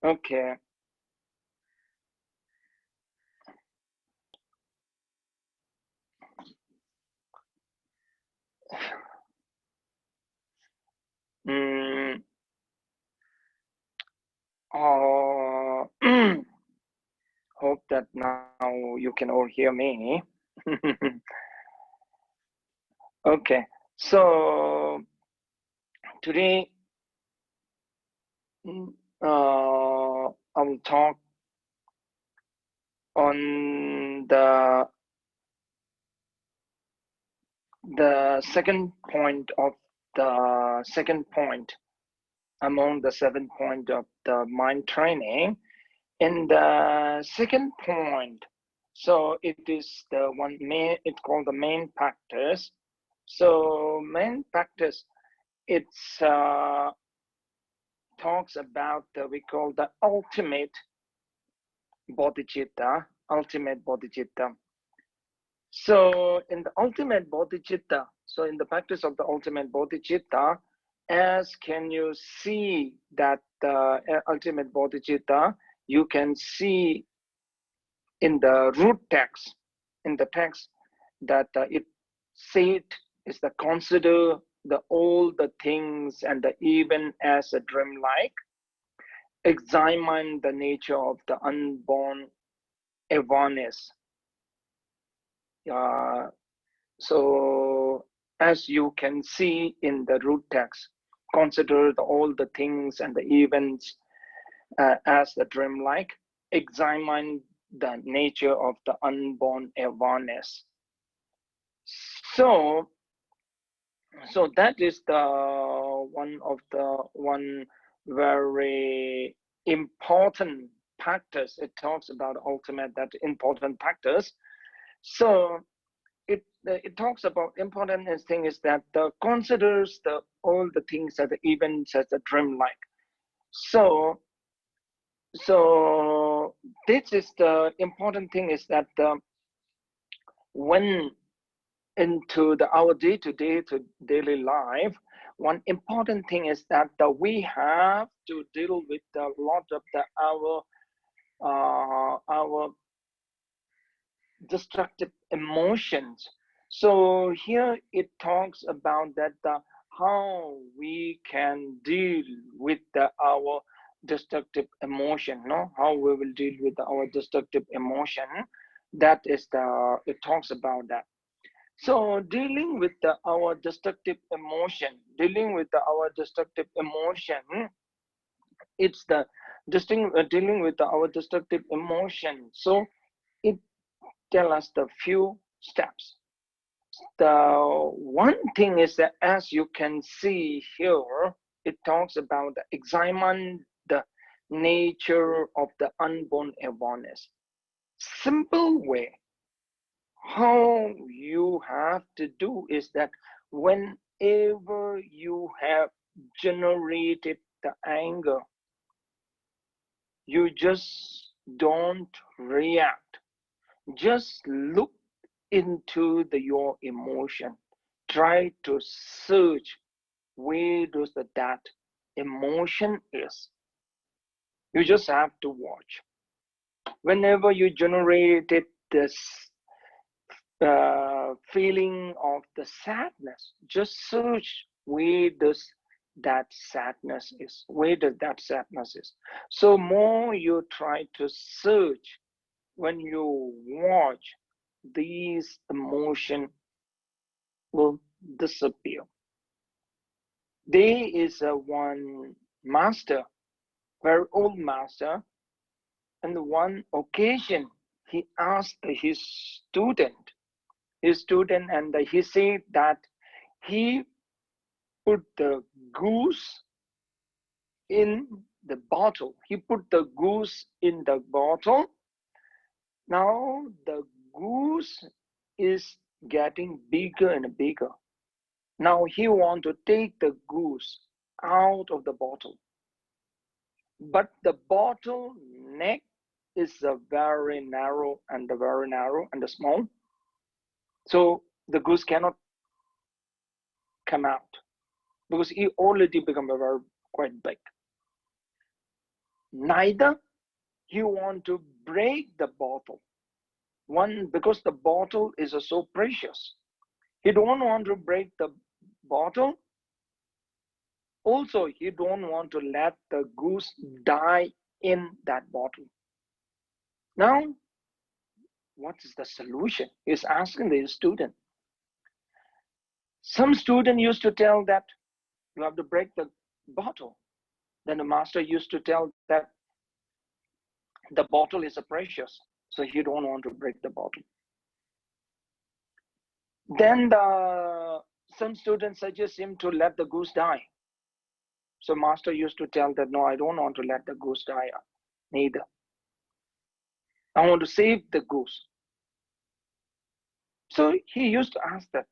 Okay. Hope that now you can all hear me. Okay, so today I will talk on the second point of the second point among the 7 point of the mind training. In the second point, so it is the one main, it's called the main practice. So main practice, it's talks about we call the ultimate bodhicitta, ultimate bodhicitta. So in the ultimate bodhicitta, so in the practice of the ultimate bodhicitta, as can you see that the ultimate bodhicitta, you can see in the root text, in the text that it said is the consider all the things and the even as a dream-like, examine the nature of the unborn awareness. So as you can see in the root text, consider all the things and the events as the dream-like, examine the nature of the unborn awareness. So that is the one very important practice. It talks about ultimate, that important practice. So it talks about important thing is that considers all the things that the events as a dream-like. So this is the important thing is that when into our day-to-day daily life, one important thing is that we have to deal with a lot of our destructive emotions. So here it talks about that how we can deal with our destructive emotion, no? How we will deal with our destructive emotion. That is it talks about that. So dealing with our destructive emotion, it's the dealing with our destructive emotion. So it tells us the few steps. The one thing is that as you can see here, it talks about examine the nature of the unborn awareness. Simple way how you have to do is that whenever you have generated the anger, you just don't react. Just look into your emotion. Try to search where does that emotion is. You just have to watch. Whenever you generated this feeling of the sadness, just search where does that sadness is. So more you try to search, when you watch, these emotion will disappear. There is one master, very old master, and one occasion he asked his student, and he said that he put the goose in the bottle. He put the goose in the bottle. Now the goose is getting bigger and bigger. Now he want to take the goose out of the bottle, but the bottle neck is very narrow and small. So the goose cannot come out because he already become quite big. neither he want to break the bottle. One, because the bottle is so precious. He don't want to break the bottle. Also, he don't want to let the goose die in that bottle. Now, what is the solution? He's asking the student. Some student used to tell that you have to break the bottle. Then the master used to tell that the bottle is precious, so he don't want to break the bottle. Then some students suggest him to let the goose die. So master used to tell that, no, I don't want to let the goose die neither. I want to save the goose. So he used to ask that.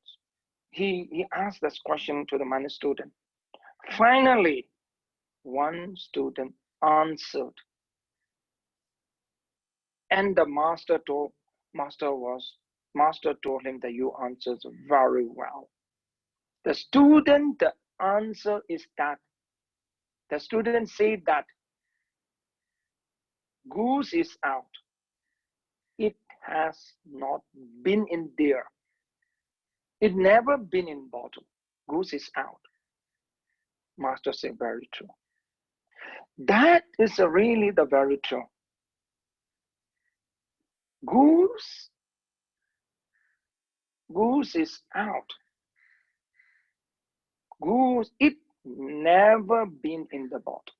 He asked this question to the many student. Finally, one student answered. And the master told him that you answered very well. The answer is that the student said that goose is out. It has not been in there. It never been in bottle. Goose is out. Master said very true. That is really the very true. Goose is out. Goose, it never been in the bottle.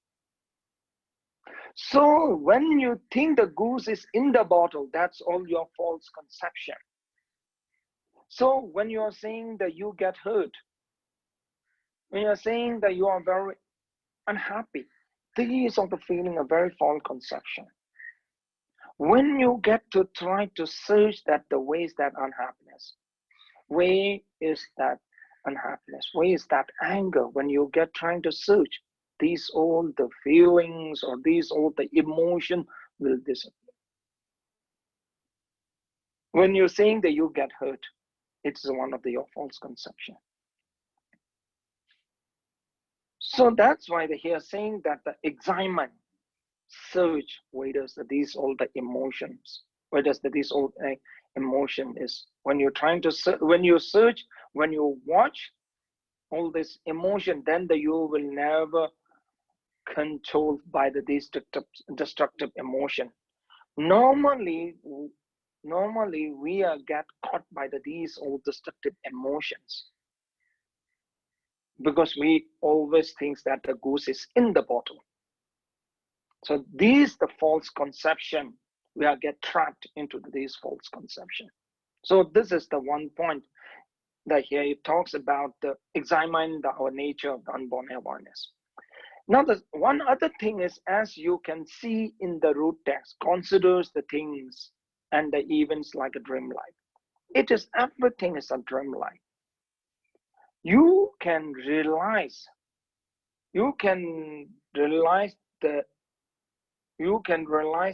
So when you think the goose is in the bottle, that's all your false conception. So when you are saying that you get hurt, when you are saying that you are very unhappy, these are the feeling of very false conception. When you get to try to search that the way is that unhappiness, where is that unhappiness, where is that anger, when you get trying to search, these all the feelings or these all the emotion will disappear. When you're saying that you get hurt, it's one of your false conception. So that's why they are saying that the examine, search, where does these all the emotions, where does this all emotion is. When you're trying to when you search, when you watch all this emotion, then you will never controlled by the destructive emotion. Normally we get caught by these all destructive emotions because we always think that the goose is in the bottle. So these the false conception. We are get trapped into these false conception. So this is the one point that here it talks about the examine our nature of the unborn awareness. Now, the one other thing is, as you can see in the root text, considers the things and the events like a dream-like. It is everything is a dream-like. You can realize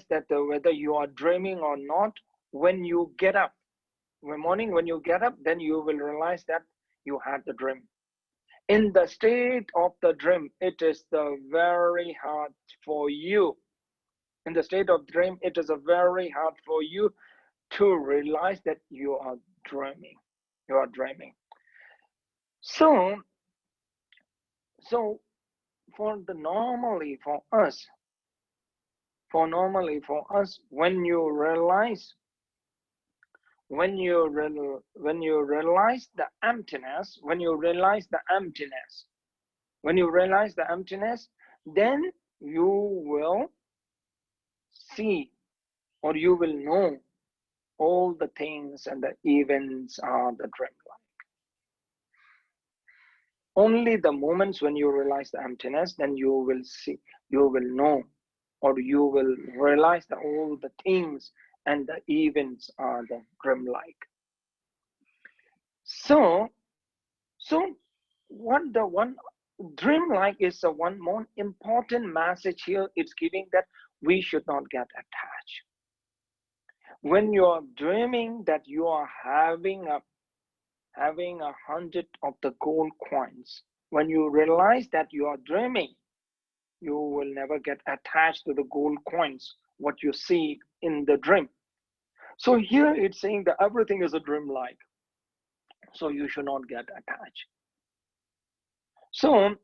that whether you are dreaming or not when you get up. One morning when you get up, then you will realize that you had the dream. In the state of the dream, it is very hard for you. In the state of dream, it is very hard for you to realize that you are dreaming. You are dreaming. So for us, when you realize the emptiness, then you will see or you will know all the things and the events are the dream-like. Only the moments when you realize the emptiness, then you will see, you will know, or you will realize that all the things and the events are the dream-like. So what the one dream-like is the one more important message here. It's giving that we should not get attached. When you are dreaming that you are having 100 of the gold coins, when you realize that you are dreaming, You will never get attached to the gold coins, what you see in the dream. So here it's saying that everything is a dream-like. So you should not get attached. So,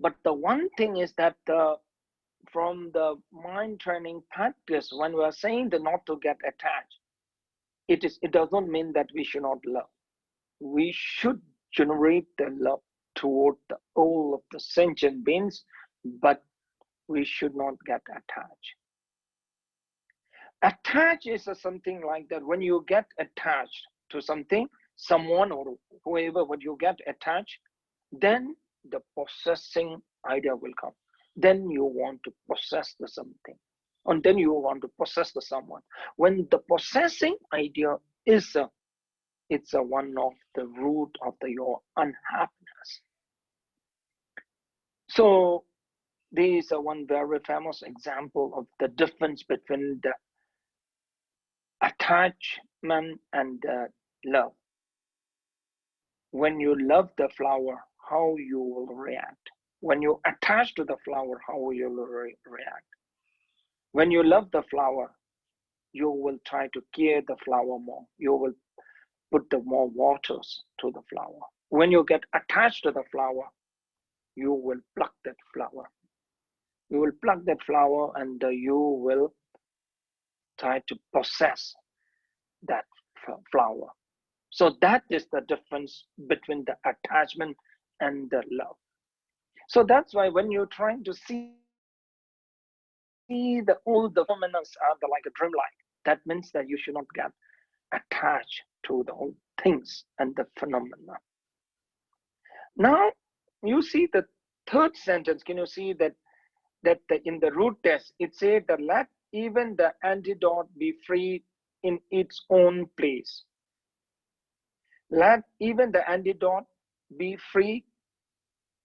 but the one thing is that from the mind training practice, when we are saying that not to get attached, it does not mean that we should not love. We should generate the love toward all of the sentient beings, but we should not get attached. Attached is something like that. When you get attached to something, someone or whoever, when you get attached, then the possessing idea will come. Then you want to possess the something, and then you want to possess the someone. When the possessing idea is it's one of the root of your unhappiness. So there is one very famous example of the difference between the attachment and love. When you love the flower, how you will react. When you attach to the flower, how you will react. When you love the flower, you will try to care the flower more. You will put the more waters to the flower. When you get attached to the flower, you will pluck that flower. You will pluck that flower, and you will try to possess that flower. So that is the difference between the attachment and the love. So that's why when you're trying to see all the phenomena are like a dreamlike, that means that you should not get attached to the whole things and the phenomena. Now you see the third sentence. Can you see that in the root test it says that let even the antidote be free in its own place. Let even the antidote be free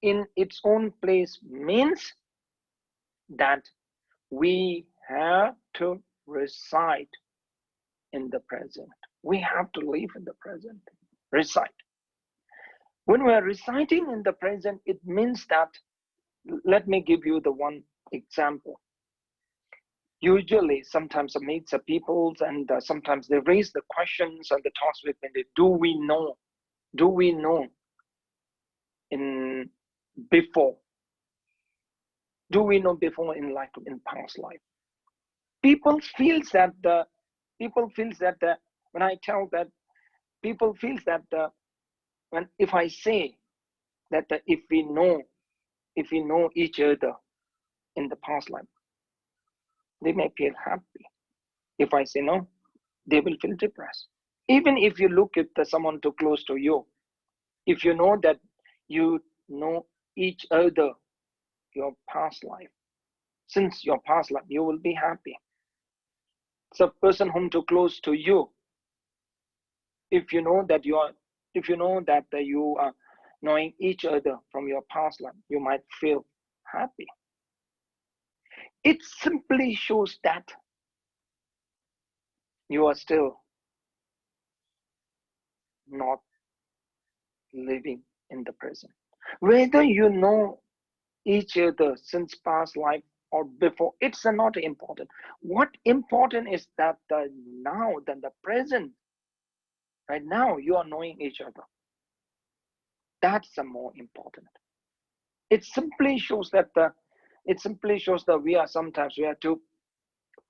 in its own place means that we have to reside in the present. We have to live in the present, reside. When we are residing in the present, it means that, let me give you the one example. Usually, sometimes I meet some people, and sometimes they raise the questions and the talks with me. Do we know? Do we know in before? Do we know before in life, in past life? People feels that when I tell that, people feels that when if I say that if we know each other in the past life, they may feel happy. If I say no, they will feel depressed. Even if you look at someone too close to you, if you know that you know each other, your past life, since your past life, you will be happy. So person whom too close to you, if you know that you are knowing each other from your past life, you might feel happy. It simply shows that you are still not living in the present. Whether you know each other since past life or before, it's not important. What important is that now, then the present, right now, you are knowing each other. That's the more important. It simply shows that we are too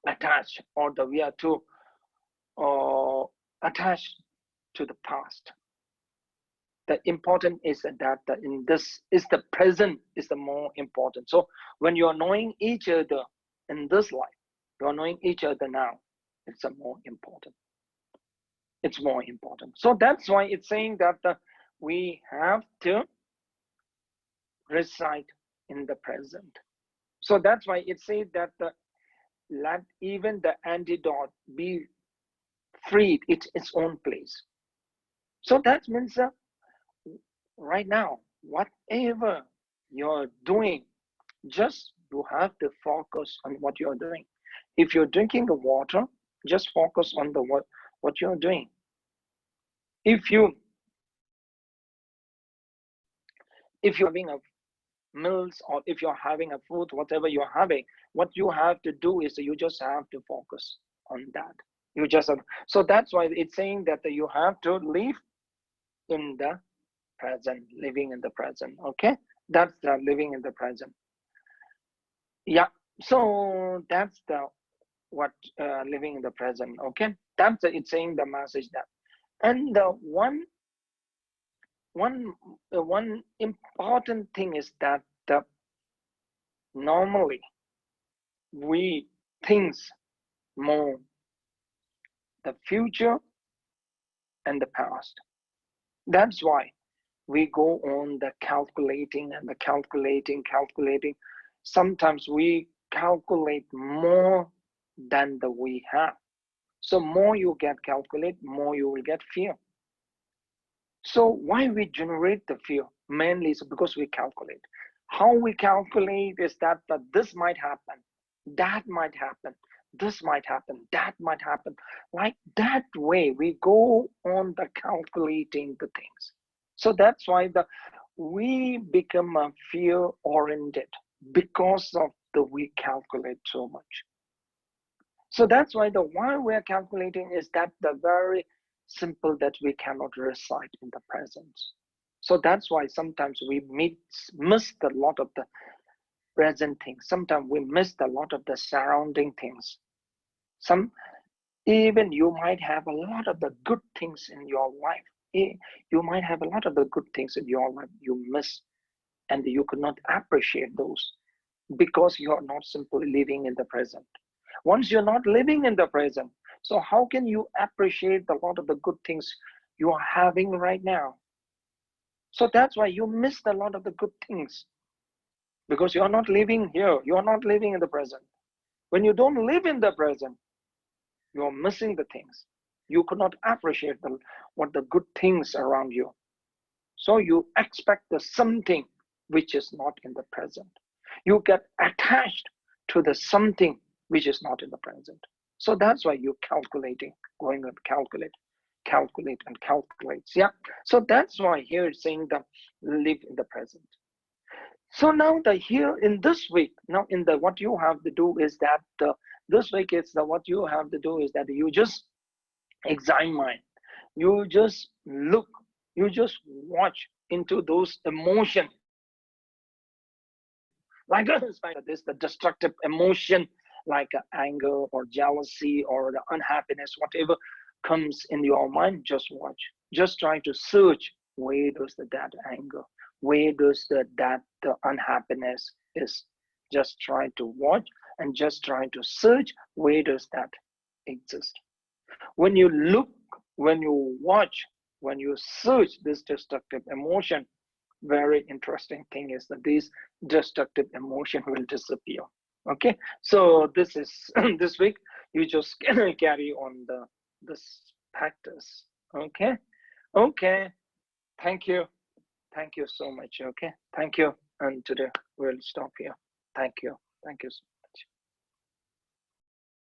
attached, or that we are too attached to the past. The important is that in this is the present is the more important. So when you are knowing each other in this life, you are knowing each other now, it's more important. It's more important. So that's why it's saying that we have to reside in the present. So that's why it says that let even the antidote be freed its own place. So that means right now, whatever you're doing, just you have to focus on what you're doing. If you're drinking the water, just focus on what you're doing. If you're having meals, or if you're having a food, whatever you're having, what you have to do is you just have to focus on that. You just have, so that's why it's saying that you have to live in the present, living in the present. Okay, that's the living in the present. Yeah, so that's the what living in the present. Okay, that's the, it's saying the message that. And the one important thing is that normally we think more the future and the past. That's why we go on the calculating and the calculating. Sometimes we calculate more than the we have. So more you get calculate, more you will get fear. So why we generate the fear? Mainly is because we calculate. How we calculate is that this might happen, that might happen, this might happen, that might happen. Like that way we go on the calculating the things. So that's why we become a fear oriented because of the we calculate so much. So that's why why we're calculating is that the very simple that we cannot recite in the present. So that's why sometimes we miss a lot of the present things. Sometimes we miss a lot of the surrounding things. Even you might have a lot of the good things in your life. You might have a lot of the good things in your life you miss, and you could not appreciate those because you are not simply living in the present. Once you're not living in the present, so how can you appreciate a lot of the good things you are having right now? So that's why you missed a lot of the good things because you're not living here. You're not living in the present. When you don't live in the present, you're missing the things. You could not appreciate what the good things around you. So you expect the something which is not in the present. You get attached to the something which is not in the present. So that's why you're calculating, going and calculate and calculates. Yeah. So that's why here it's saying that live in the present. So now here in this week, now in the what you have to do is that this week is what you have to do is that you just examine, you just look, you just watch into those emotions. Like this, the destructive emotion, like anger or jealousy or the unhappiness, whatever comes in your mind, just watch. Just try to search where does that anger, where does the unhappiness is. Just try to watch and just try to search where does that exist. When you look, when you watch, when you search this destructive emotion, very interesting thing is that this destructive emotion will disappear. Okay, so this is this week you just carry on this practice. Okay, thank you so much. Okay, thank you, and today we'll stop here. Thank you.